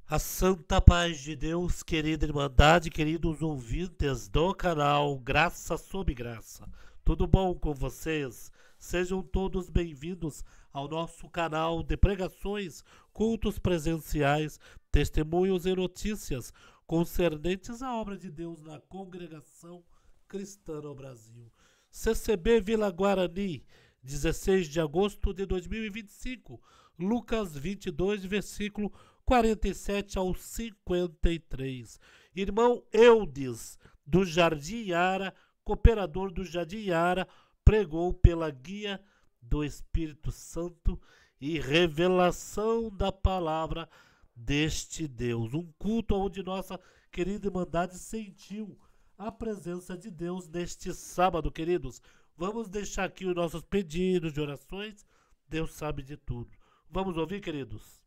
A santa paz de Deus, querida Irmandade, queridos ouvintes do canal Graça sobre Graça. Tudo bom com vocês? Sejam todos bem-vindos ao nosso canal de pregações, cultos presenciais, testemunhos e notícias concernentes à obra de Deus na congregação cristã no Brasil. CCB Vila Guarani, 16 de agosto de 2025, Lucas 22, versículo 47 ao 53. Irmão Eudes, do Jardim Ara, cooperador do Jardim Ara, pregou pela guia do Espírito Santo e revelação da palavra deste Deus. Um culto onde nossa querida Irmandade sentiu a presença de Deus neste sábado, queridos. Vamos deixar aqui os nossos pedidos de orações. Deus sabe de tudo. Vamos ouvir, queridos?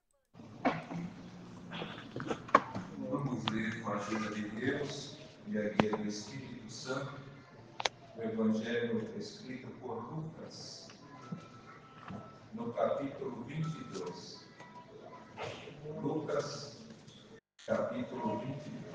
Vamos ler com a ajuda de Deus e a guia do Espírito Santo o Evangelho escrito por Lucas, no capítulo 22. Lucas, capítulo 22.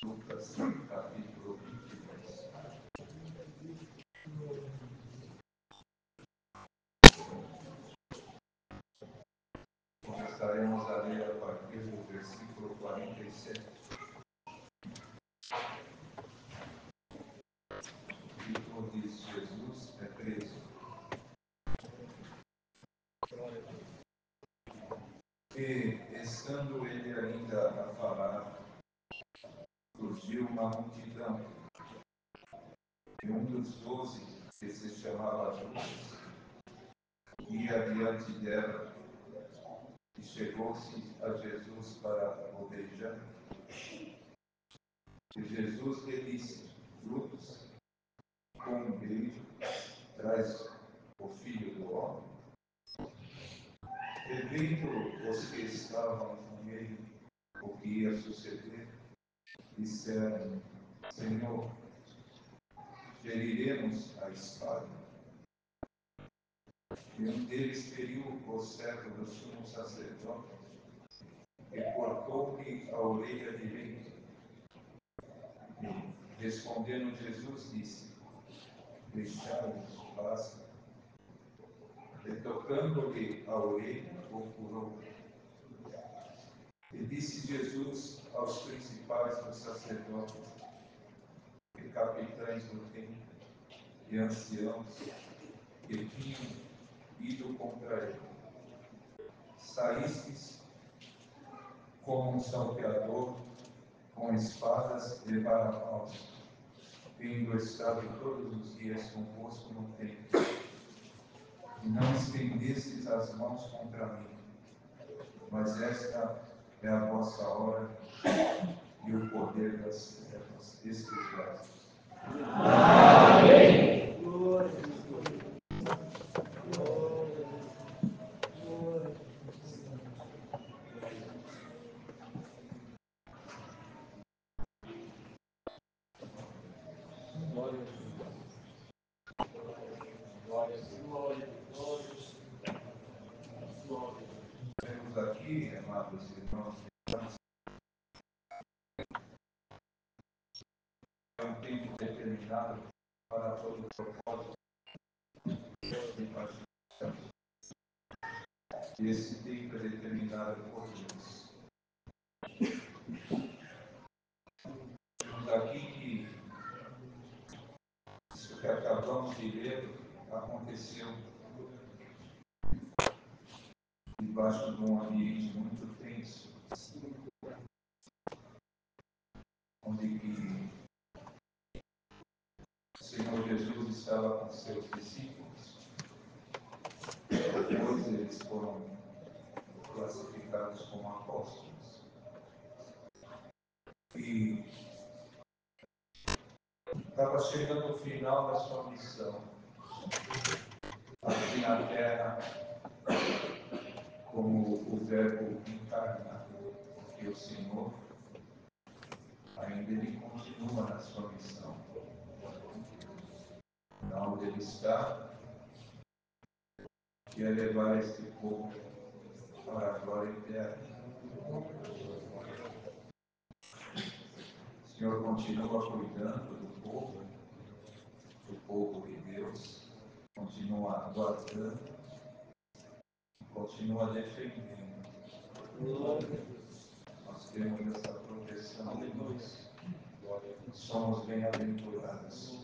Lucas, capítulo 22. Começaremos a ler a partir do versículo 47. O título diz: Jesus é preso. E, estando ele ainda a falar, surgiu uma multidão. E um dos 12, que se chamava Judas, ia diante dela e chegou-se a Jesus para o beijar. E Jesus lhe disse: Judas, com um beijo, traz o Filho do Homem. E vendo os que estavam com ele o que ia suceder, disseram: Senhor, feriremos a espada. E um deles feriu o servo do sumo sacerdote e cortou-lhe a orelha direita. E, respondendo Jesus, disse: Deixai-os, basta. E tocando-lhe a orelha, o curou. E disse Jesus aos principais dos sacerdotes, e capitães do templo, e anciãos, que tinham ido contra ele: Saístes como um salteador com espadas de Barapaus, tendo estado todos os dias convosco no templo, e não estendestes as mãos contra mim. Mas esta é a vossa hora e o poder das trevas espirituais. Amém. Temos aqui, amados irmãos, é um tempo determinado para todo o propósito de paixão. Esse tempo é determinado por Deus. Temos aqui que isso que acabamos de ler aconteceu debaixo de um ambiente muito tenso, onde que o Senhor Jesus estava com seus discípulos. Depois eles foram classificados como apóstolos. E estava chegando o final da sua missão aqui na Terra, como o Verbo encarnado. que o Senhor ainda ele continua na sua missão. Onde ele está, que é levar este povo para a glória eterna. O Senhor continua cuidando do povo de Deus, continua guardando, continua defendendo. Nós temos essa proteção de Deus. Somos bem-aventurados.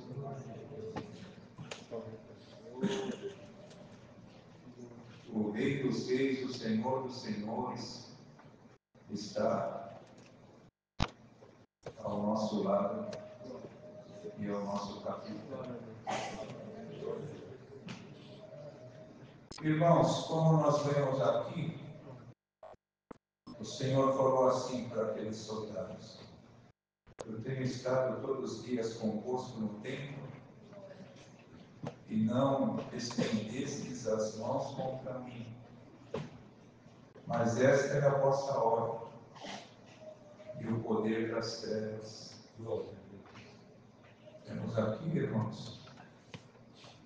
O Rei dos Reis, o Senhor dos Senhores, está ao nosso lado e ao nosso capitão. Irmãos, como nós vemos aqui, o Senhor falou assim para aqueles soldados: eu tenho estado todos os dias convosco no templo e não estendestes as mãos contra mim. Mas esta é a vossa hora e o poder das trevas. Temos aqui, irmãos,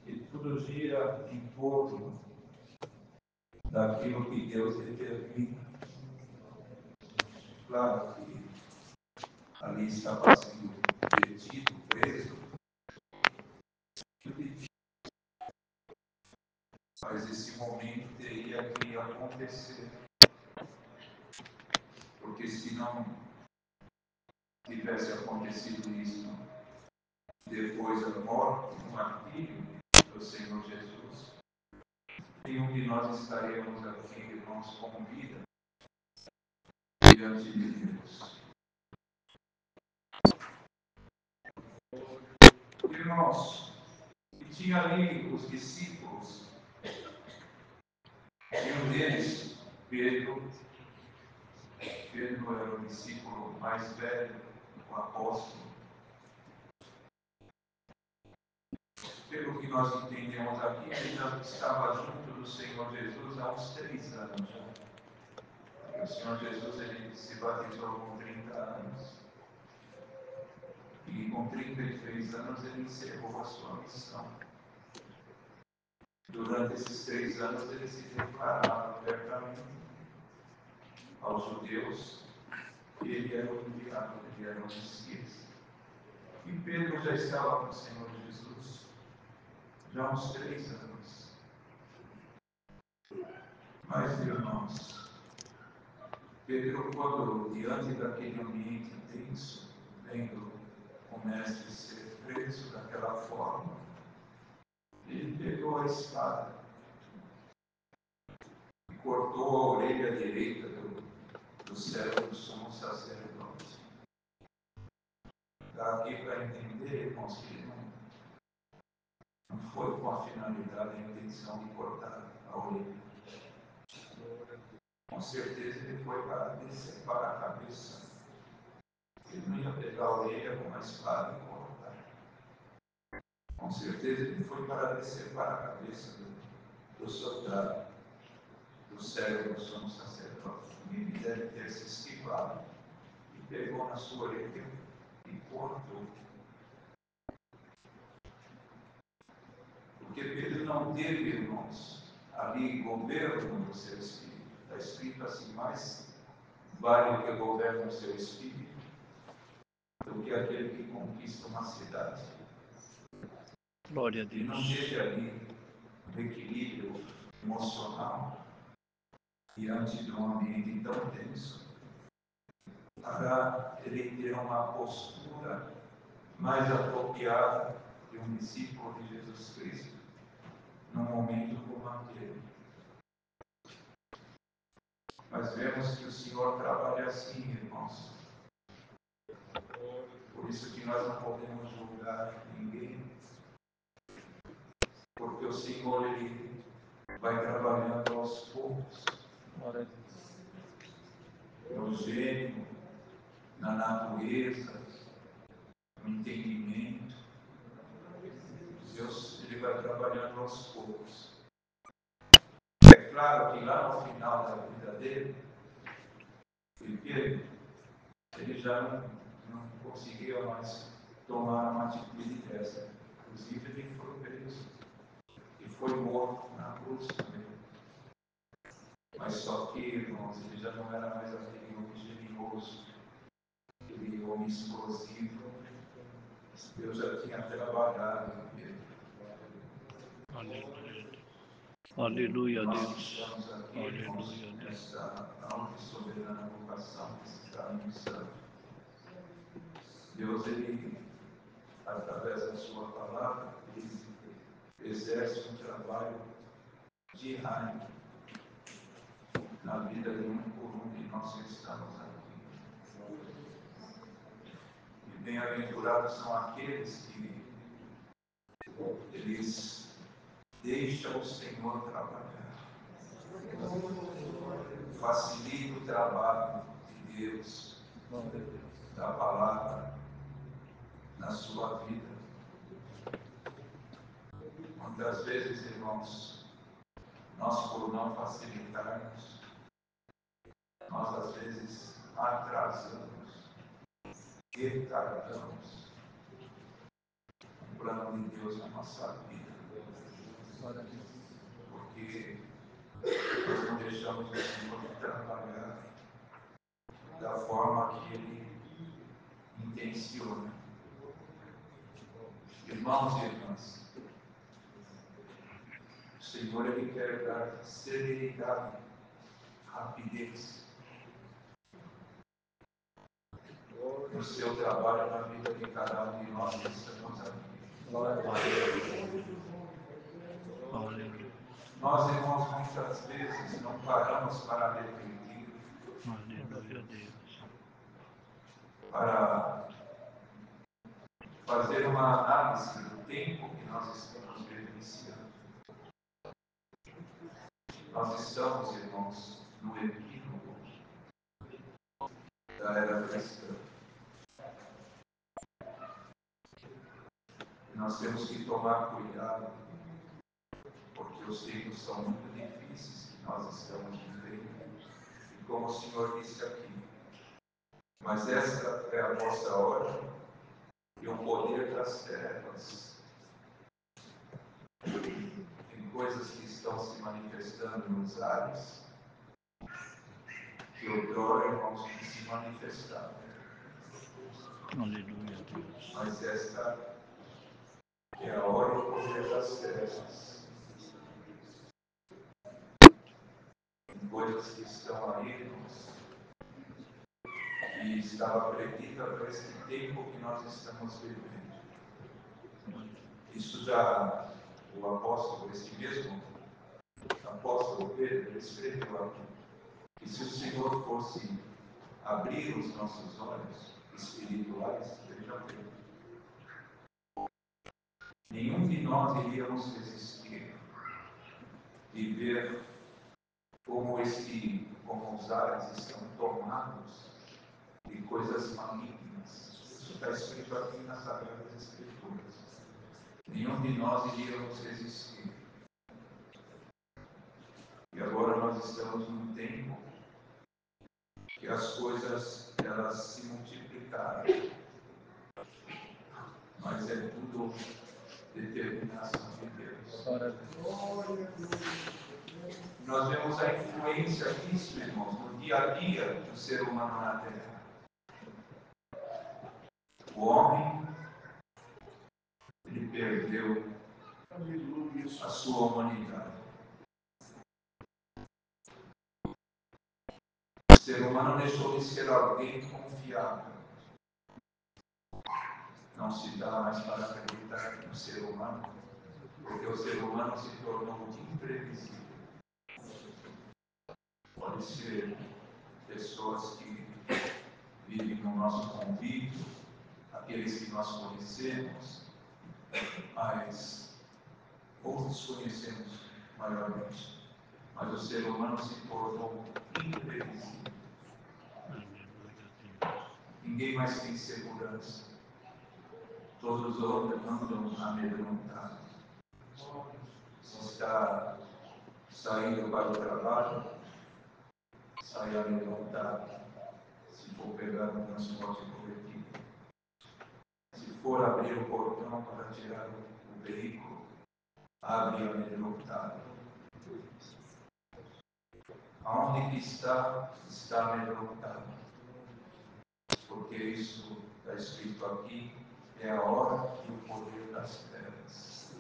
que tudo gira em torno daquilo que Deus determina. Claro que ali estava sendo detido, preso, mas esse momento teria que acontecer, porque se não tivesse acontecido isso depois da morte, do martírio do Senhor Jesus, nenhum de nós estaremos aqui, irmãos, com vida diante de Deus. Irmãos, e tinha ali os discípulos, e um deles, Pedro era o discípulo mais velho, o apóstolo. Pelo que nós entendemos aqui, ele já estava junto do Senhor Jesus há uns 3 anos. Porque o Senhor Jesus ele se batizou com 30 anos e com 33 anos ele encerrou a sua missão. Durante esses 3 anos ele se declarava abertamente aos judeus que ele era o enviado, ele era o Messias. E Pedro já estava com o Senhor Jesus já há uns 3 anos. Mas, irmãos, Pedro, quando diante daquele ambiente tenso, vendo o mestre ser preso daquela forma, ele pegou a espada e cortou a orelha direita do servo do sumo sacerdote. Está aqui para entender, irmãos, que não foi com a finalidade e a intenção de cortar a orelha. Com certeza ele foi para decepar a cabeça. Ele não ia pegar a orelha com uma espada e cortar. Com certeza ele foi para decepar a cabeça do soldado, do servo do sumo sacerdote. E ele deve ter se esquivado e pegou na sua orelha e cortou. Porque Pedro não teve, irmãos, ali governo do seu espírito. Está escrito assim: mais vale o que governa o seu espírito do que aquele que conquista uma cidade. Glória a Deus. E não teve ali um equilíbrio emocional diante de um ambiente tão tenso para ele ter uma postura mais apropriada de um discípulo de Jesus Cristo num momento como aquele. Mas vemos que o Senhor trabalha assim, irmãos. Por isso que nós não podemos julgar ninguém, porque o Senhor ele vai trabalhando aos poucos, no gênio, na natureza, no entendimento. Deus ele vai trabalhando aos poucos. É claro que lá no final da vida dele, porque ele já não conseguia mais tomar uma atitude dessa. Inclusive, ele foi preso e foi morto na cruz também. Mas só que, irmãos, ele já não era mais aquele homem genioso, aquele homem explosivo. Deus já tinha trabalhado com ele. Aleluia, Nós Deus. estamos aqui, Aleluia, irmãos, Deus. nessa alta e soberana vocação que está em missão. Deus, ele, através da sua palavra, ele exerce um trabalho diário na vida de um por um de nós que estamos aqui. E bem-aventurados são aqueles que eles deixam o Senhor trabalhar. Facilita o trabalho de Deus, da palavra, na sua vida. Muitas vezes, irmãos, nós por não facilitarmos, nós às vezes atrasamos, retardamos o plano de Deus na nossa vida. Porque nós não deixamos o Senhor trabalhar da forma que Ele intenciona. Irmãos e irmãs, o Senhor, Ele quer dar celeridade, rapidez no seu trabalho, na vida de cada um de nós que estamos aqui. Nós, irmãos, muitas vezes não paramos para refletir, Aleluia, Deus. para fazer uma análise do tempo que nós estamos vivenciando. Nós estamos, irmãos, no epílogo da era cristã. E nós temos que tomar cuidado, porque os tempos são muito difíceis que nós estamos vivendo. E como o Senhor disse aqui, mas esta é a vossa hora e o poder das trevas. Tem coisas que estão se manifestando nos ares que outrora, irmãos, que se manifestaram. Aleluia, Deus. Mas esta é a hora e o poder das trevas. Tem coisas que estão aí, irmãos, que estava prevista para esse tempo que nós estamos vivendo. Isso já o apóstolo, esse mesmo apóstolo Pedro, ele escreveu aqui, que se o Senhor fosse abrir os nossos olhos espirituais, veja bem, nenhum de nós iríamos resistir e ver como os ares estão tomados de coisas malignas. Isso está escrito aqui nas Sagradas Escrituras. Nenhum de nós iríamos resistir. E agora nós estamos num tempo que as coisas, elas se multiplicaram. Mas é tudo determinação de Deus. Nós vemos a influência disso, irmãos, no dia a dia do ser humano na Terra. O homem, ele perdeu a sua humanidade. O ser humano deixou de ser alguém confiável. Não se dá mais para acreditar no ser humano, porque o ser humano se tornou imprevisível. Pode ser pessoas que vivem no nosso convívio, aqueles que nós conhecemos, mas outros conhecemos maiormente. Mas o ser humano se tornou imprevisível. Ninguém mais tem segurança. Todos andam amedrontados. Se está saindo para o trabalho, sai amedrontado. se for pegar no transporte coletivo, se for abrir o portão para tirar o veículo, abre amedrontado. Aonde que está amedrontado? Porque isso está escrito aqui, é a hora e o poder das trevas.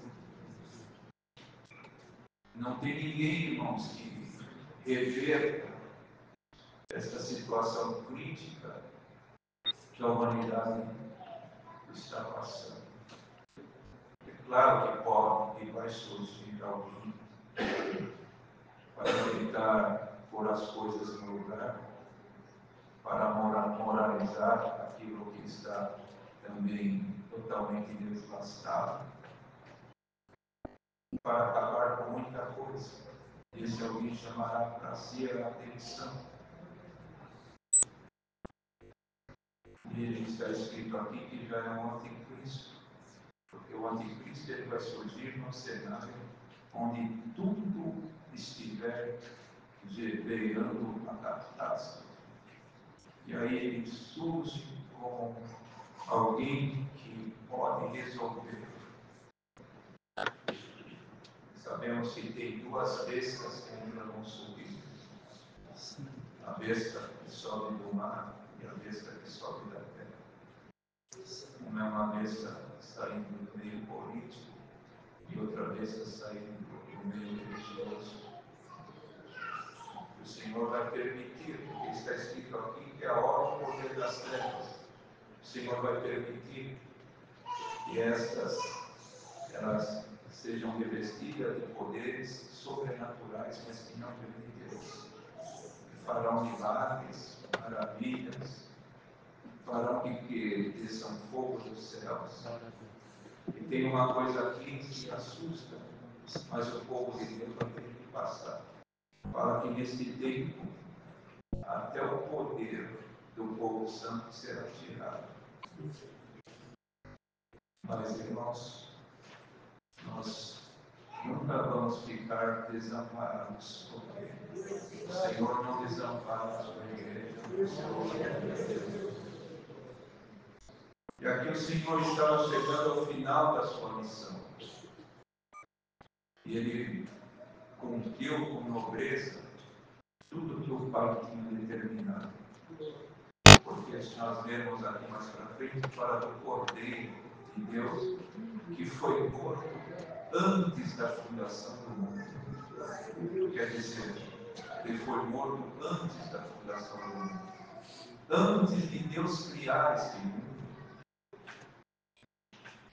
Não tem ninguém, irmãos, que reverta essa situação crítica que a humanidade está passando. É claro que pode e vai surgir alguém para tentar pôr as coisas no lugar, para moralizar aquilo que está também totalmente desgastado, para acabar com muita coisa. Esse alguém chamará para si a atenção. E ele está escrito aqui que já é um anticristo, porque o anticristo ele vai surgir num cenário onde tudo estiver beirando a catástrofe. E aí ele surge como alguém que pode resolver. Sabemos que tem duas bestas que ainda vão subir. A besta que sobe do mar e a besta que sobe da terra. Uma é uma besta saindo do meio político e outra besta saindo do meio religioso. O Senhor vai permitir, porque está escrito aqui que é a hora e o poder das trevas. O Senhor vai permitir que elas sejam revestidas de poderes sobrenaturais, mas que não vêm de Deus. Que farão milagres, maravilhas, farão que desçam fogo dos céus. E tem uma coisa aqui que assusta, mas o povo de Deus vai ter que passar. Fala que nesse tempo, até o poder do povo santo será tirado. Mas, irmãos, nós nunca vamos ficar desamparados, porque o Senhor não desampara a sua igreja, o Senhor. E aqui o Senhor estava chegando ao final da sua missão. E ele cumpriu com nobreza tudo que o Pai tinha determinado. Porque nós vemos aqui mais para frente, fala do Cordeiro de Deus, que foi morto antes da fundação do mundo. Quer dizer, ele foi morto antes da fundação do mundo. Antes de Deus criar este mundo,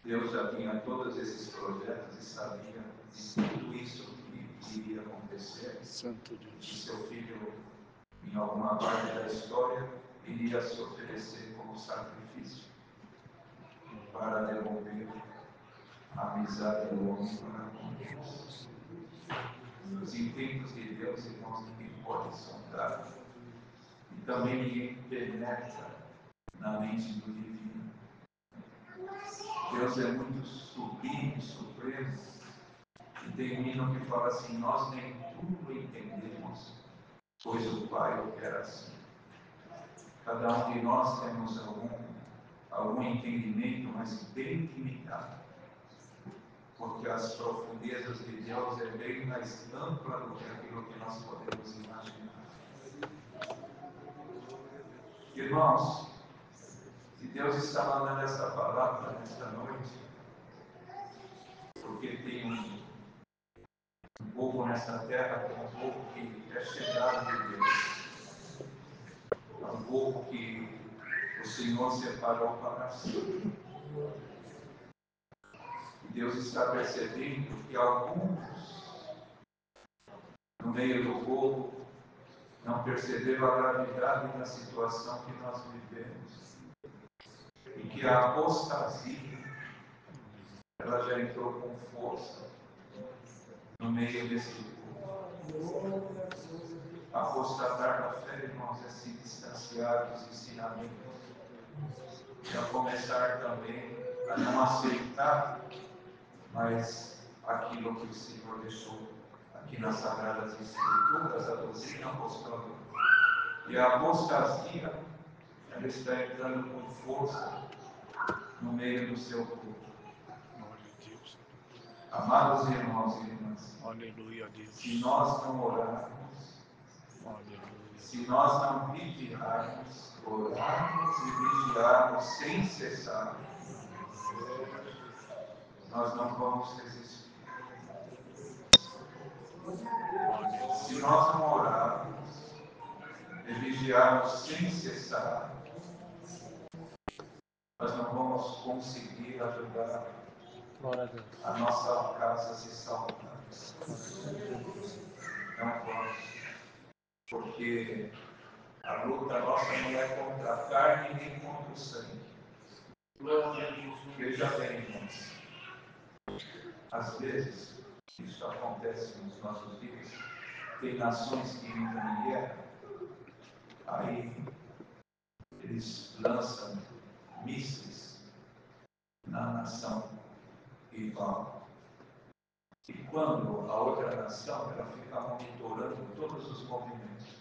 Deus já tinha todos esses projetos e sabia de tudo isso que iria acontecer. Santo Deus. E seu filho, em alguma parte da história, iria se oferecer como sacrifício para devolver a amizade do homem para com Deus. Os intentos de Deus, irmãos, ninguém pode sondar. E também ninguém penetra na mente do divino. Deus é muito sublime, supremo. E tem um hino que fala assim: nós nem tudo entendemos, pois o Pai opera assim. Cada um de nós temos algum entendimento, mas bem limitado. Porque as profundezas de Deus é bem mais ampla do que aquilo que nós podemos imaginar. Irmãos, se Deus está mandando essa palavra nesta noite, porque tem um povo nessa terra, um povo que é chegado de Deus, é um povo que o Senhor separou para si. E Deus está percebendo que alguns, no meio do povo, não perceberam a gravidade da situação que nós vivemos. E que a apostasia, ela já entrou com força no meio desse povo. Apostatar da fé, irmãos, é se distanciar dos ensinamentos. É começar também a não aceitar mais aquilo que o Senhor deixou aqui nas Sagradas Escrituras, a doutrina apostólica. E a apostasia Ela está entrando com força no meio do seu povo. Glória a Deus. Amados irmãos e irmãs, Aleluia, Deus. se nós não orarmos, Aleluia. se nós não vigiarmos, orarmos e vigiarmos sem cessar, nós não vamos resistir. Se Aleluia. nós não orarmos e vigiarmos sem cessar, nós não vamos conseguir ajudar a nossa casa a se salvar. Não vamos. Porque a luta nossa não é contra a carne nem contra o sangue. Veja bem, irmãos. Às vezes, isso acontece nos nossos dias. Tem nações que entram em guerra, aí eles lançam mísseis na nação rival. E quando a outra nação, ela fica monitorando todos os movimentos.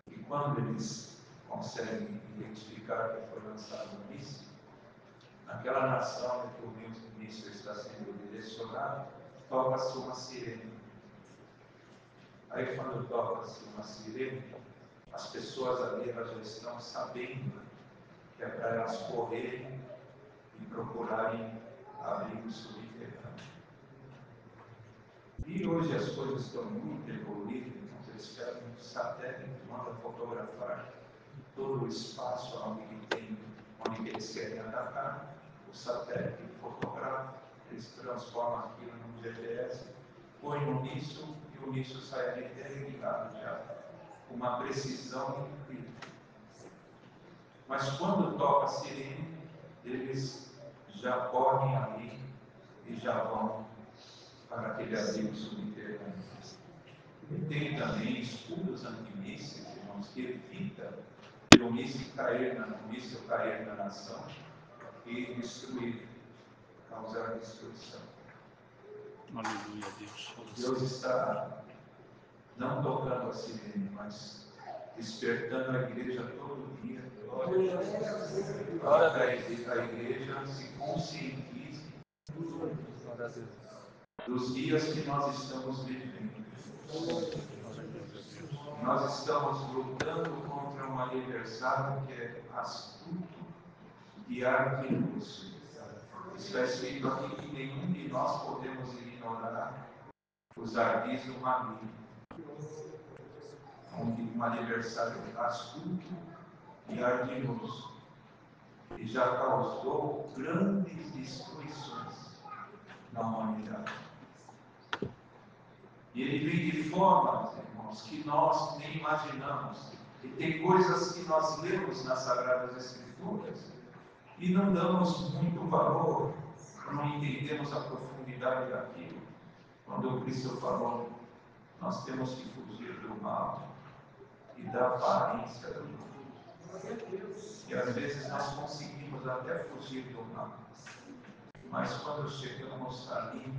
E quando eles conseguem identificar que foi lançado um míssil, naquela nação em que o míssil está sendo direcionado, toca-se uma sirene. Aí quando toca-se uma sirene, as pessoas ali elas já estão sabendo que é para elas correrem e procurarem abrigo subterrâneo. E hoje as coisas estão muito evoluídas, então eles pegam um satélite, mandam fotografar todo o espaço onde eles querem atacar, o satélite fotografa, eles transformam aquilo num GPS, põe no míssil e o míssil sai ali interligado já, com uma precisão incrível. Mas quando toca a sirene, eles já correm ali e já vão para aquele abrigo subterrâneo. E tem também escudos antimísseis, irmãos, que evita que o míssil cair na nação e destruir, causar destruição. Aleluia, Deus. Deus está não tocando a sirene, mas despertando a igreja todo dia. Para que a igreja se conscientize dos dias que nós estamos vivendo. Nós estamos lutando contra um adversário que é astuto e ardiloso. Está escrito aqui que nenhum de nós podemos ignorar os ardis do maligno. Um adversário astuto e ardiloso. E já causou grandes destruições na humanidade. E ele vem de formas, irmãos, que nós nem imaginamos. E tem coisas que nós lemos nas Sagradas Escrituras e não damos muito valor, não entendemos a profundidade daquilo. Quando o Cristo falou, nós temos que fugir do mal e da aparência do mal. E às vezes nós conseguimos até fugir do mal, mas quando chegamos ali,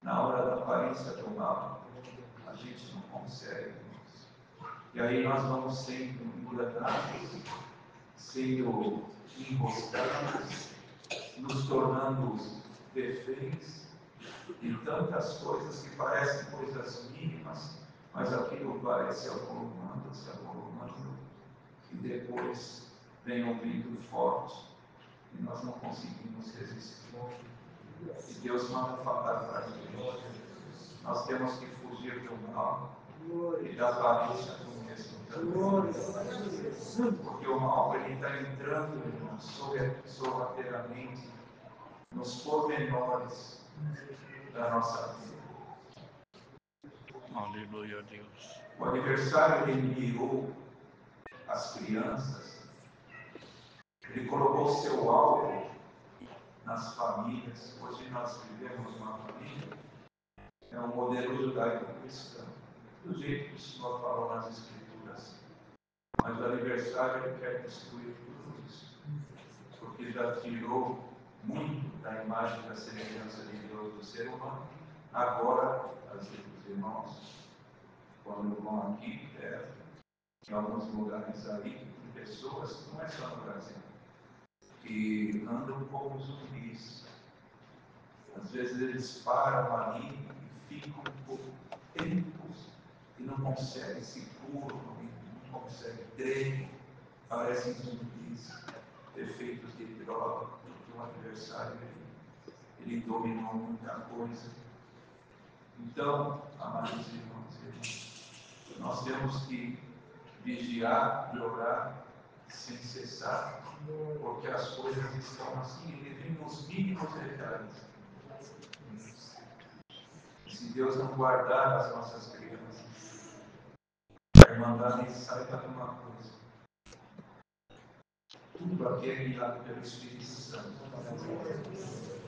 na hora da aparência do mal, a gente não consegue. E aí nós vamos sendo enganados, sendo emboscados, nos tornando reféns de tantas coisas que parecem coisas mínimas, mas aquilo vai se avolumando, e depois vem um vento forte e nós não conseguimos resistir. E Deus manda falar para a gente. Nós temos que fugir do mal e da aparência do mesmo também. Porque o mal está entrando, irmãos, sorrateiramente nos pormenores da nossa vida. Aleluia, Deus. O adversário enviou as crianças, ele colocou seu alvo nas famílias. Hoje nós vivemos uma família, é um modelo judaico-cristão, do jeito que o Senhor falou nas Escrituras. Mas o adversário ele quer destruir tudo isso, porque já tirou muito da imagem da semelhança de Deus do ser humano. Agora, os irmãos, quando vão aqui, em alguns lugares aí, pessoas, não é só no Brasil, que andam como zumbis. Às vezes eles param ali e ficam por tempos e não conseguem se curam, não conseguem treino, parecem zumbis, efeitos de droga, porque o adversário ele dominou muita coisa. Então, amados irmãos e irmãs, nós temos que vigiar e orar sem cessar, porque as coisas estão assim, ele vem nos mínimos detalhes. Se Deus não guardar as nossas crianças, a Irmandade saiba de uma coisa: tudo aqui é guiado pelo Espírito Santo.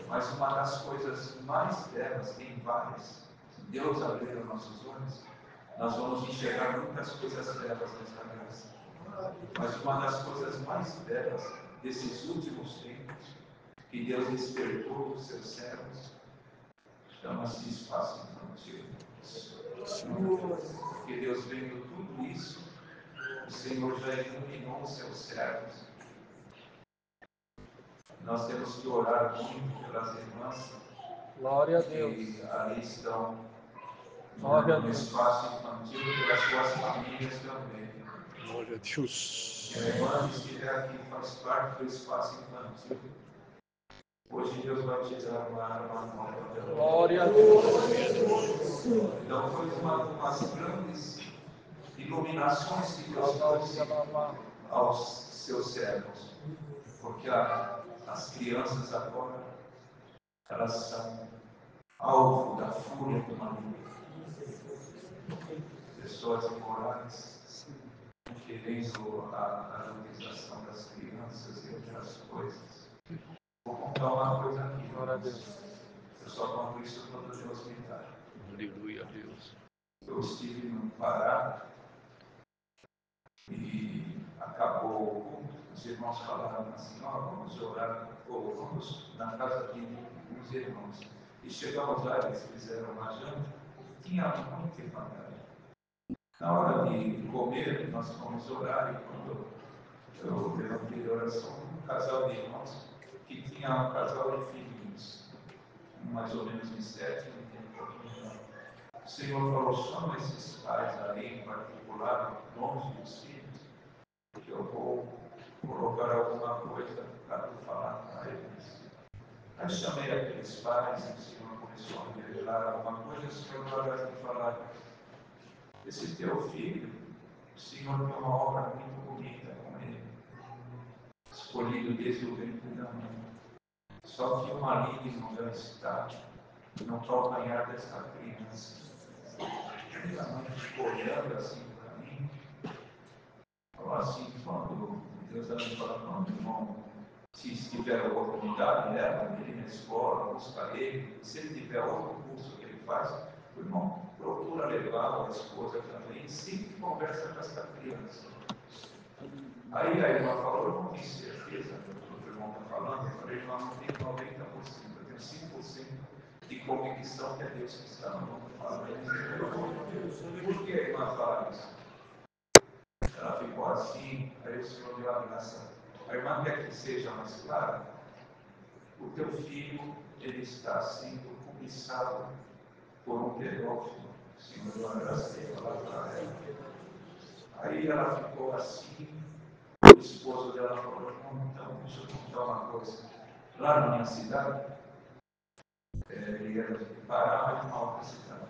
Mas uma das coisas mais belas, tem várias, se Deus abrir os nossos olhos, nós vamos enxergar muitas coisas belas nessa graça. Mas uma das coisas mais belas desses últimos tempos, que Deus despertou dos seus servos, chama-se espaço infantil. Porque Deus vendo tudo isso, o Senhor já iluminou os seus servos. Nós temos que orar muito pelas irmãs. Glória a Deus. Que ali estão no espaço infantil, pelas suas famílias também. Glória a Deus. A irmã que estiver aqui faz parte do espaço infantil. Hoje Deus vai te dar uma arma nova. Glória a Deus. Então foi uma das grandes iluminações que Deus trouxe aos seus servos. Porque as crianças agora, elas são alvo da fúria do maligno. Pessoas imorais, querendo a utilização das crianças e outras coisas. Vou contar uma coisa aqui. Glória a Deus. Eu só conto isso quando Deus me dá. Aleluia, Deus. Eu estive no Pará e acabou, os irmãos falaram assim: vamos orar, ou vamos na casa de uns irmãos. E chegamos lá, eles fizeram uma janta, tinha muita vantagem. Na hora de comer, nós fomos orar, e quando eu levantei a oração, um casal de irmãos que tinha um casal de filhinhos, mais ou menos de 7, não tem um pouquinho não. O Senhor falou: chama esses pais aí, em particular, nomes dos filhos, que eu vou colocar alguma coisa para falar para eles. Aí chamei aqueles pais, e o Senhor começou a me revelar alguma coisa, e o Senhor vai me falar: esse teu filho, o Senhor tem uma obra muito bonita com ele, escolhido desde o ventre da mãe. Só que o maligno já está no calcanhar dessa criança. E a mãe ficou olhando assim para mim, falou assim: quando Deus me falou, quando irmão, se tiver a oportunidade, leva ele na escola, busca ele, se ele tiver outro curso que ele faz, o irmão procura levar a esposa também, e sempre conversa com essa criança. Aí a irmã falou: eu não tenho certeza do que o irmão está falando. Eu falei: irmão, não tenho 90%, eu tenho 5% de convicção que é Deus que está no mundo falando. Por que a irmã fala isso? Ela ficou assim, aí o Senhor deu a graça. A irmã quer que seja mais clara: o teu filho, ele está sendo cobiçado por um pedófilo. O Senhor deu a graça de falar para ela. Aí ela ficou assim. O esposo dela falou: então, deixa eu contar uma coisa. Lá na minha cidade, ele era de Pará, mas uma outra cidade.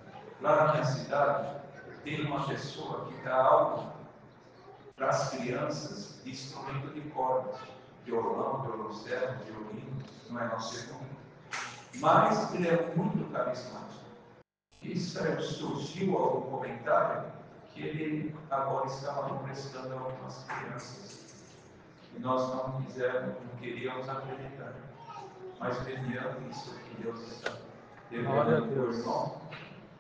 Lá na minha cidade, tem uma pessoa que dá aula para as crianças de instrumento de cordas, violão, violoncelo, violino, não é nosso segundo. Mas ele é muito carismático. E surgiu algum comentário que ele agora estava emprestando a algumas crianças. E nós não queríamos acreditar. Mas mediante isso que Deus está revelando para o irmão,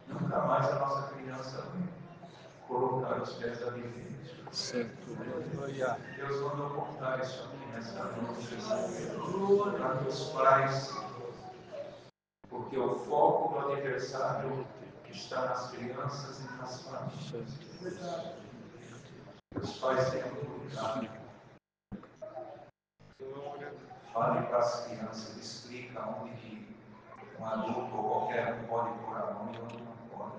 nunca mais a nossa criança vai colocar os pés ali dentro. Deus mandou contar isso aqui nessa noite, para que os pais, porque o foco do adversário está nas crianças e nas famílias. Os pais têm que cuidar. fale para as crianças, explica onde que um adulto ou qualquer um pode pôr a mão e onde não pode.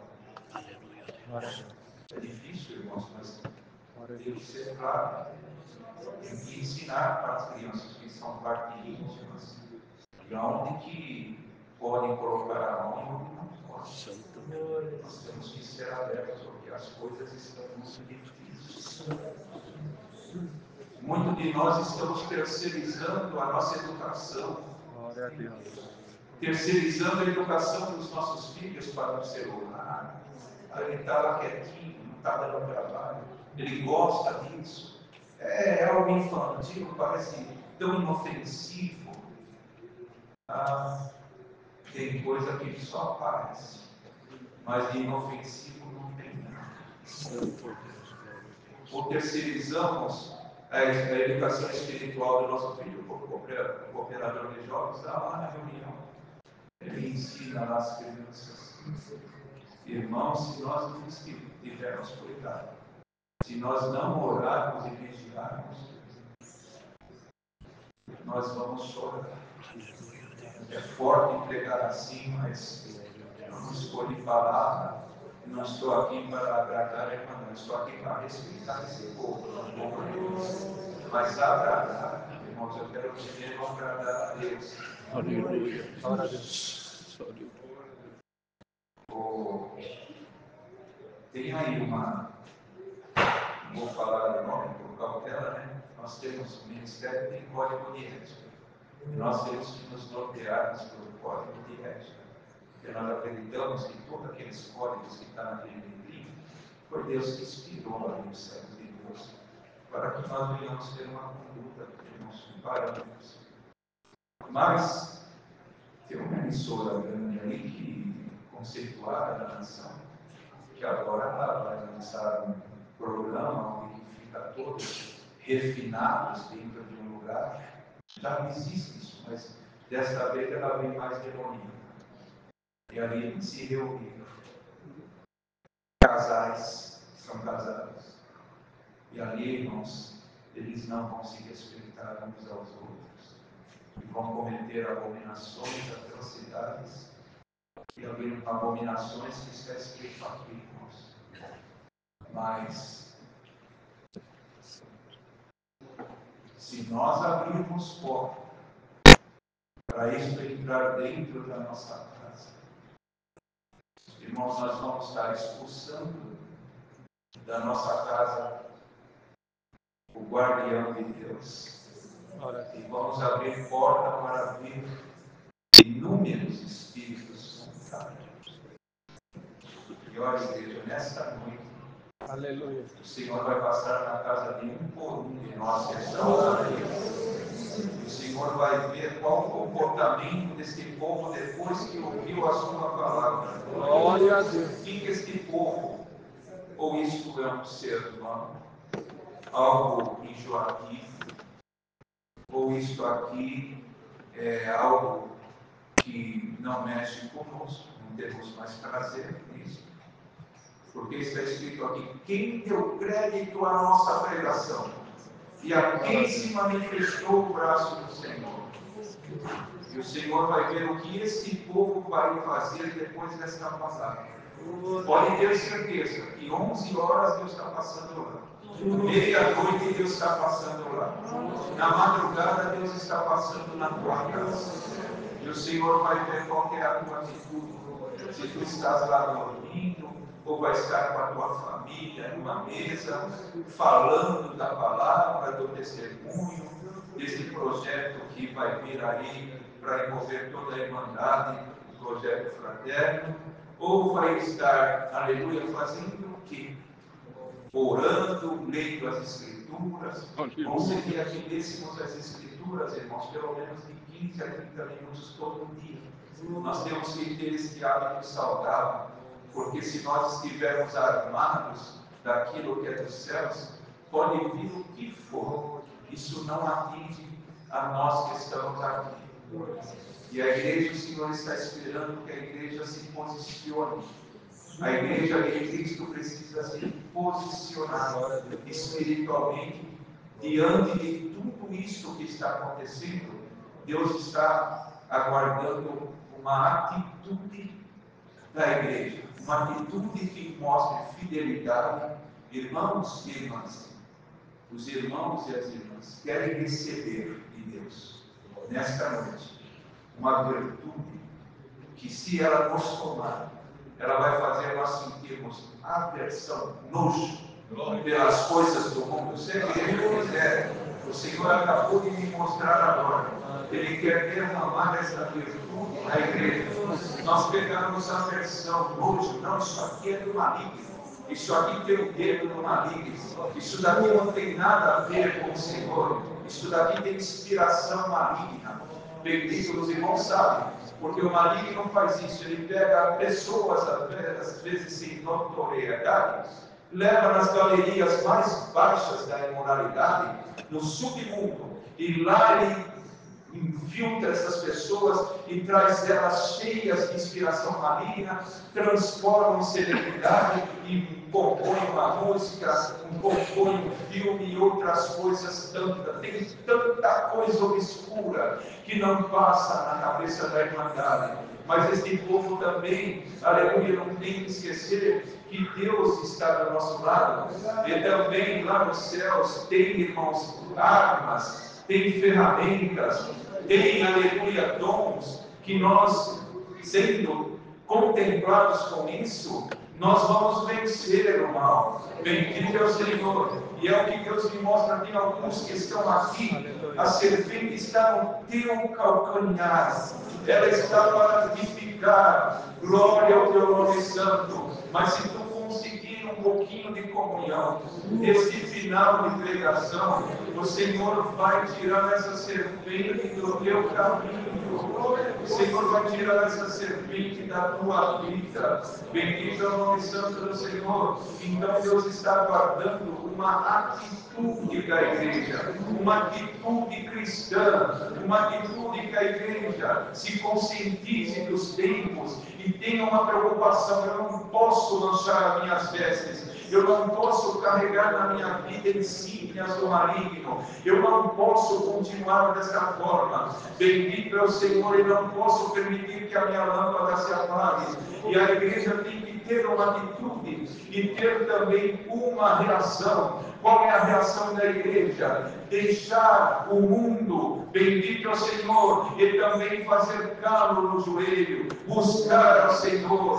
Aleluia, Glória a Deus. Deus. É difícil, irmãos, mas Glória a tem que Deus. ser claro. Tem que ensinar para as crianças que são parte íntimas e onde que podem colocar a mão e onde não podem. Santo Nós temos que ser abertos, porque as coisas estão muito difíceis. Muitos de nós estamos terceirizando a nossa educação, Glória a Deus. terceirizando a educação dos nossos filhos para o celular. Ele está lá quietinho, não está dando trabalho, ele gosta disso. É algo infantil, parece tão inofensivo. Tem coisa que só aparece, mas de inofensivo não tem nada. Santo Deus, glória a Deus. Ou terceirizamos a educação espiritual do nosso filho, o cooperador de jovens, está lá na reunião. Ele ensina lá as crianças. Irmãos, se nós não tivermos cuidado, se nós não orarmos e vigiarmos, nós vamos chorar. É forte pregar assim, mas eu não escolhi falar. Não estou aqui para agradar a irmã, eu estou aqui para respeitar esse povo, o povo de Deus. Mas agradar, irmãos, eu quero primeiro agradar a Deus. Aleluia, Glória a Deus. Aleluia. Tem aí uma, não vou falar o nome por cautela, né? Nós temos o Ministério tem código de ética. E nós temos que nos nortearmos pelo código de ética. Porque nós acreditamos que todos aqueles códigos que estão naquele livrinho, foi Deus que inspirou ali os servos de Deus, para que nós venhamos ter uma conduta, termos parâmetros. Mas tem uma emissora grande aí que conceituada na nação, que agora ela vai lançar um programa onde fica todos refinados dentro de um lugar. Já existe isso, mas desta vez ela vem mais demoníaca. E ali se reuniram casais que são casados. E ali, irmãos, eles não vão se respeitar uns aos outros. E vão cometer abominações, atrocidades. E abominações que está escrito aqui, irmãos. Mas, se nós abrirmos porta para isso entrar dentro da nossa casa, irmãos, nós vamos estar expulsando da nossa casa o guardião de Deus. E vamos abrir porta para ver inúmeros espíritos contrários. E olha, igreja, nesta noite, Aleluia. o Senhor vai passar na casa de um por um de nós que estamos aqui. O Senhor vai ver qual o comportamento deste povo depois que ouviu a sua palavra. Glória a Deus. Fica este povo, ou isto é um ser humano, algo enjoativo, ou isto aqui é algo que não mexe conosco, não temos mais prazer nisso. Porque está escrito aqui, quem deu crédito à nossa pregação e a quem se manifestou o braço do Senhor. E o Senhor vai ver o que esse povo vai fazer depois desta palavra. Pode ter certeza que 11 horas Deus está passando lá. Meia-noite Deus está passando lá. Na madrugada Deus está passando na tua casa. E o Senhor vai ver qual é a tua atitude. Se tu estás lá dormindo, ou vai estar com a tua família numa mesa, falando da palavra, do testemunho, desse projeto que vai vir aí para envolver toda a irmandade, o projeto fraterno, ou vai estar, aleluia, fazendo o quê? Orando, lendo as Escrituras. Bom seria que lêssemos as Escrituras, irmãos, pelo menos de 15 a 30 minutos todo dia. Nós temos que ter esse hábito saudável, porque se nós estivermos armados daquilo que é dos céus, pode vir o que for, isso não atinge a nós que estamos aqui. E a igreja, o Senhor está esperando que a igreja se posicione. A igreja de Cristo precisa se posicionar espiritualmente diante de tudo isso que está acontecendo, Deus está aguardando uma atitude da igreja, uma atitude que mostre fidelidade. Irmãos e irmãs, os irmãos e as irmãs querem receber de Deus, nesta noite, uma virtude que, se ela nos tomar, ela vai fazer nós sentirmos aversão, nojo pelas coisas do mundo. Seja o que Ele quiser, o Senhor acabou de me mostrar agora. Ele quer derramar essa virtude na igreja. Nós pegamos aversão, nojo. Não, isso aqui é do maligno. Isso aqui tem o dedo do maligno. Isso daqui não tem nada a ver com o Senhor. Isso daqui tem inspiração maligna. Bendito, os irmãos sabem, porque o maligno não faz isso. Ele pega pessoas, às vezes sem notoriedade, leva nas galerias mais baixas da imoralidade, no submundo, e lá ele infiltra essas pessoas e traz elas cheias de inspiração maligna, transforma em celebridade e compõe uma música, compõe um filme e outras coisas tantas. Tem tanta coisa obscura que não passa na cabeça da irmandade. Mas este povo também, aleluia, não tem que esquecer que Deus está do nosso lado. E também lá nos céus tem, irmãos, armas, tem ferramentas, tem, aleluia, dons, que nós, sendo contemplados com isso, nós vamos vencer o mal. Bendito é o Senhor. E é o que Deus me mostra aqui, alguns que estão aqui. A serpente está no teu calcanhar. Ela está para te picar. Glória ao teu nome santo. Mas se tu conseguir um pouquinho de comunhão, esse final de pregação, o Senhor vai tirar essa serpente do teu caminho. O Senhor vai tirar essa serpente da tua vida. Bendito é o nome santo do Senhor. Então Deus está guardando uma atitude da igreja, uma atitude cristã, uma atitude que a igreja se conscientize dos tempos e tenha uma preocupação. Eu não posso lançar as minhas vestes, eu não posso carregar na minha vida insígnias do maligno, eu não posso continuar dessa forma. Bendito é o Senhor, e não posso permitir que a minha lâmpada se apague. E a igreja tem que ter uma atitude e ter também uma reação. Qual é a reação da igreja? Deixar o mundo, bendito é o Senhor, e também fazer calo no joelho, buscar ao Senhor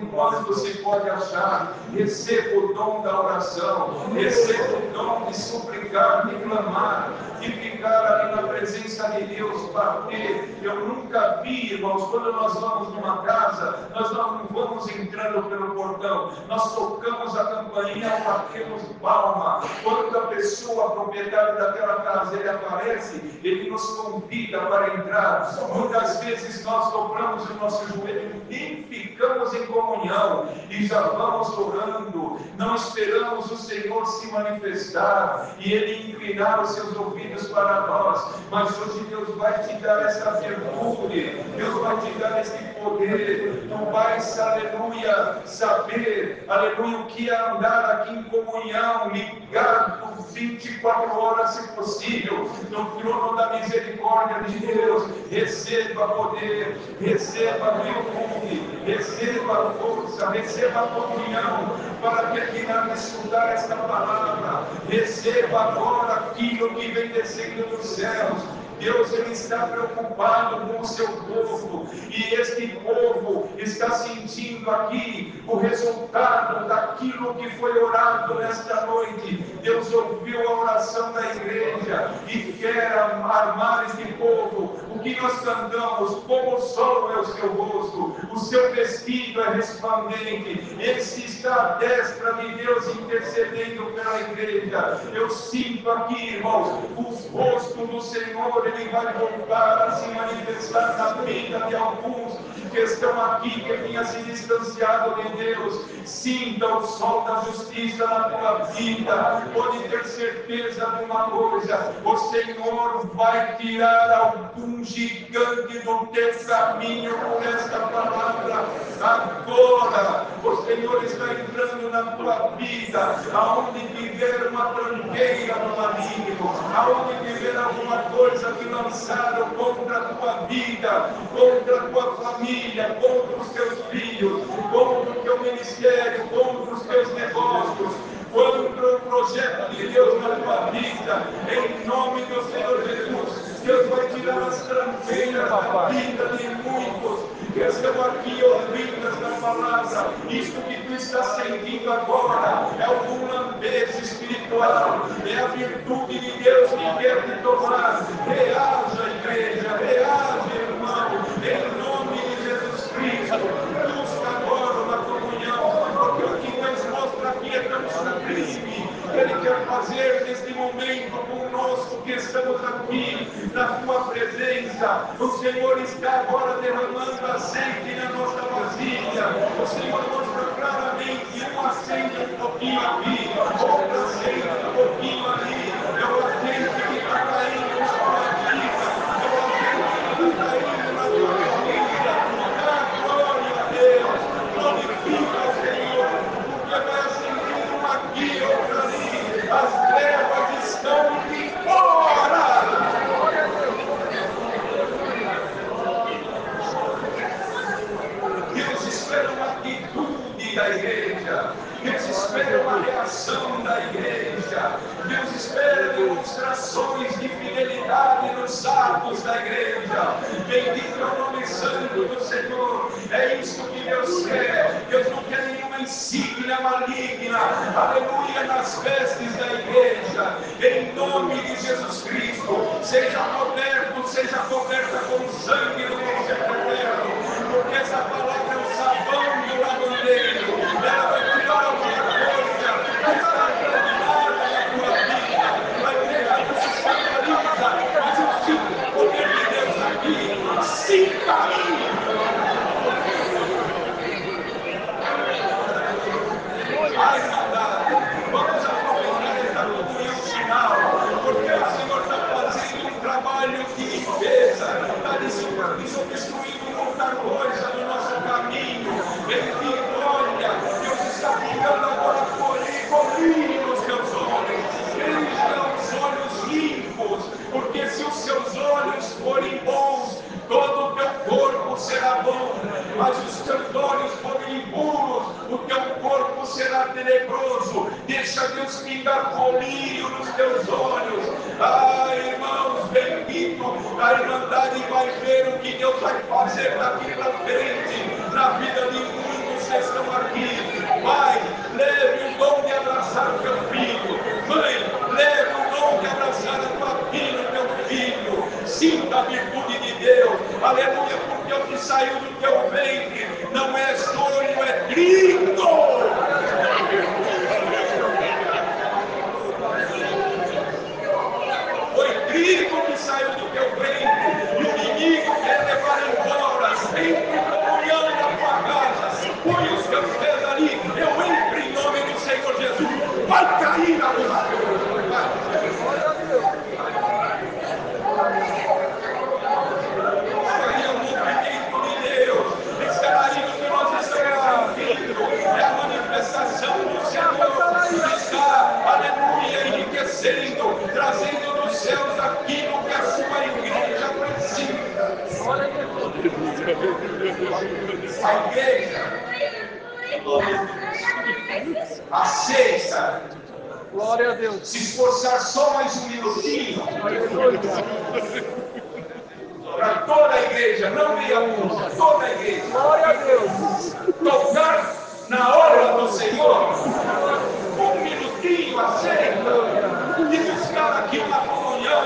enquanto se pode achar. Receba o dom da oração, receba o dom de suplicar, de clamar, de ficar ali na presença de Deus, bater. Eu nunca vi, irmãos, quando nós vamos numa casa, nós não vamos entrando pelo portão, nós tocamos a campainha ou batemos palma. Quando a pessoa, proprietário daquela casa, ele aparece, ele nos convida para entrar. Muitas vezes nós dobramos o nosso joelho e ficamos em comunhão e já vamos orando, não esperamos o Senhor se manifestar e Ele inclinar os seus ouvidos para nós. Mas hoje Deus vai te dar essa virtude, Deus vai te dar este poder. Tu vais, aleluia, saber, aleluia, o que é andar aqui em comunhão, ligado 24 horas, se possível, no trono da misericórdia de Deus. Receba poder, receba virtude, receba força, receba comunhão, para terminar de estudar esta palavra. Receba agora aquilo que vem descendo dos céus. Deus, Ele está preocupado com o seu povo, e este povo está sentindo aqui o resultado daquilo que foi orado nesta noite. Deus ouviu a oração da igreja e quer armar este povo. O que nós cantamos? Como o sol é o seu rosto, o seu vestido é resplandente. Esse está à destra de Deus intercedendo pela igreja. Eu sinto aqui, irmãos, o rosto do Senhor, Ele vai voltar a se manifestar na vida de alguns que estão aqui, que tinham se distanciado de Deus. Sinta o sol da justiça na tua vida. Pode ter certeza de uma coisa: o Senhor vai tirar algum gigante do teu caminho por esta palavra. Agora, O Senhor está entrando na tua vida, aonde tiver uma tranqueira no maligno, aonde tiver alguma coisa que lançaram contra a tua vida, contra a tua família, contra os teus filhos, contra o teu ministério, contra os teus negócios, contra o projeto de Deus na tua vida, em nome do Senhor Jesus. Deus vai tirar as tranqueiras da vida de muitos que estão aqui ouvindo esta palavra. Isto que tu estás sentindo agora é um lampejo espiritual, é a virtude de Deus que quer te tomar. Reaja, igreja, reaja, irmão, em nome de Jesus Cristo. Busca agora uma comunhão, porque o que Deus mostra aqui é tão sublime. Ele quer fazer neste momento conosco que estamos aqui na tua presença. O Senhor está agora derramando azeite na nossa vasilha. O Senhor mostra claramente: um acende um pouquinho aqui, outro acende um pouquinho ali. É o azeite que está caindo na tua vida, é o azeite que está caindo na tua família. Dá glória a Deus, glorifica o Senhor, porque vai acendendo um aqui, outro ali. As trevas estão indo fora. Deus espera uma atitude da igreja. Deus espera uma reação da igreja. Deus espera demonstrações de fidelidade nos atos da igreja. Bendito é o nome santo do Senhor. É isso que Deus quer. Deus não quer nenhuma insígnia maligna, aleluia, nas vestes da igreja. Em nome de Jesus Cristo, seja coberta com o sangue do Conselho Eterno, porque essa palavra é o sabão do lavandeiro. Ela vai tirar alguma coisa que está impregnada na tua vida. Vai deixar que se escandaliza, mas eu sinto o poder de Deus aqui. Sinta aí. Ai, amado, vamos aproveitar esta comunhão final, porque o Senhor está fazendo um trabalho de limpeza, está desobstruindo muita coisa no nosso caminho. Bendito, olha, Deus está ficando agora colírio nos teus olhos. Ele dá os olhos limpos, porque se os seus olhos forem bons, todo o teu corpo será bom, mas os teus olhos forem impuros, o teu corpo será tenebroso. Deixa Deus pingar colírio nos teus olhos. Ah, irmãos, bendito, a Irmandade vai ver o que Deus vai fazer daqui para frente, na vida de muitos que estão aqui. Pai, leve o dom de abraçar o teu filho. Mãe, leve o dom de abraçar a tua filha, teu filho. Sinta a virtude de Deus, aleluia, porque o que saiu do teu ventre não é sonho, é trigo. Foi trigo que saiu do teu ventre, e o inimigo quer levar embora. Entre comunhão na tua casa, põe os teus pés ali, eu entro em nome do Senhor Jesus. Vai cair na tua é a manifestação do Senhor que está, aleluia, enriquecendo, trazendo dos céus aquilo que a sua igreja precisa. A igreja, a sexta, Glória a Deus. se esforçar só mais um minutinho, para toda a igreja, não meia dúzia, toda a igreja. Glória a Deus. Tocar na obra do Senhor, um minutinho aceita, e buscar aqui uma comunhão.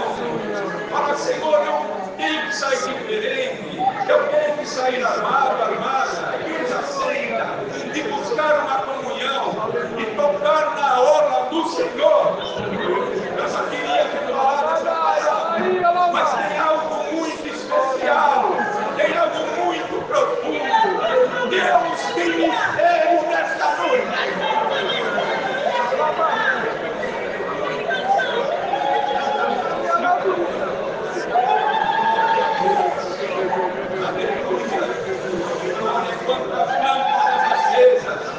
Fala, Senhor, eu tenho que sair diferente, eu tenho que sair armado, armada, a igreja aceita, e buscar uma comunhão, e tocar na obra do Senhor. Eu só queria que falasse essa palavra, mas tem algo muito especial, tem algo muito profundo. Deus tem mistério nesta noite. Aleluia. Quantas lâmpadas acesas.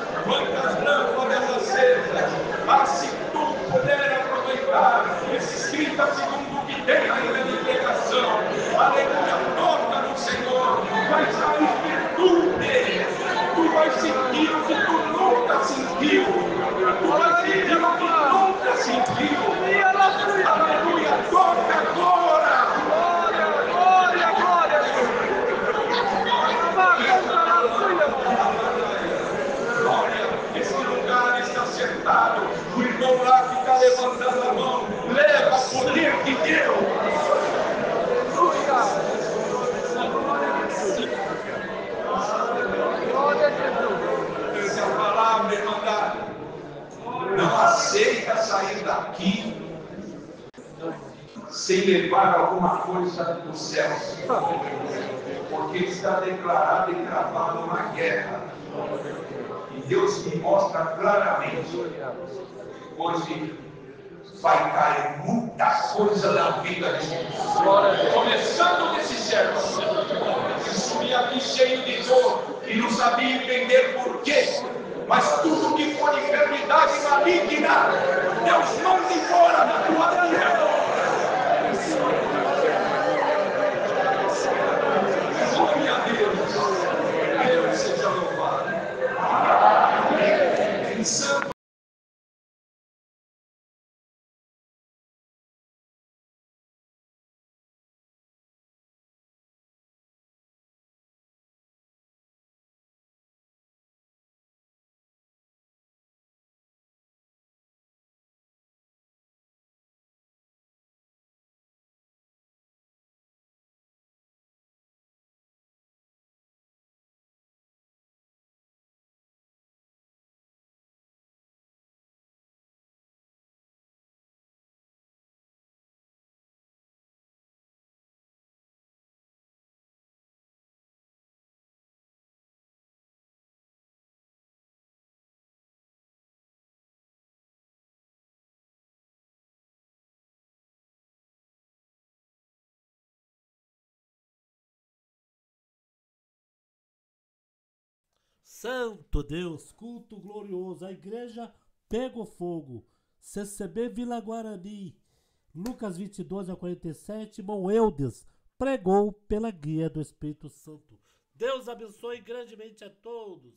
cantar esses 30 segundos que tem ainda de pregação. Aleluia, toca no Senhor, vai sair virtude. Tu vai sentir o que tu nunca sentiu. Tu vai sentir o que nunca sentiu. Aleluia, toca agora. Glória, glória, glória. Glória, esse lugar está sentado. O irmão lá que está levantando a mão, leva o poder de Deus. Glória a Jesus. Essa é a palavra, irmandade. Não aceita sair daqui sem levar alguma coisa dos céus. Porque está declarado e gravado uma guerra. E Deus me mostra claramente. Hoje vai cair muitas coisas na vida de Jesus. Começando desse servo. Que subia aqui cheio de dor e não sabia entender por quê. Mas tudo que for enfermidade maligna, Deus manda embora da tua vida. Glória a Deus. Deus seja louvado. Amém. Santo. Santo Deus, culto glorioso, a igreja pegou fogo. CCB Vila Guarani, Lucas 22:47, irmão Eudes pregou pela guia do Espírito Santo. Deus abençoe grandemente a todos.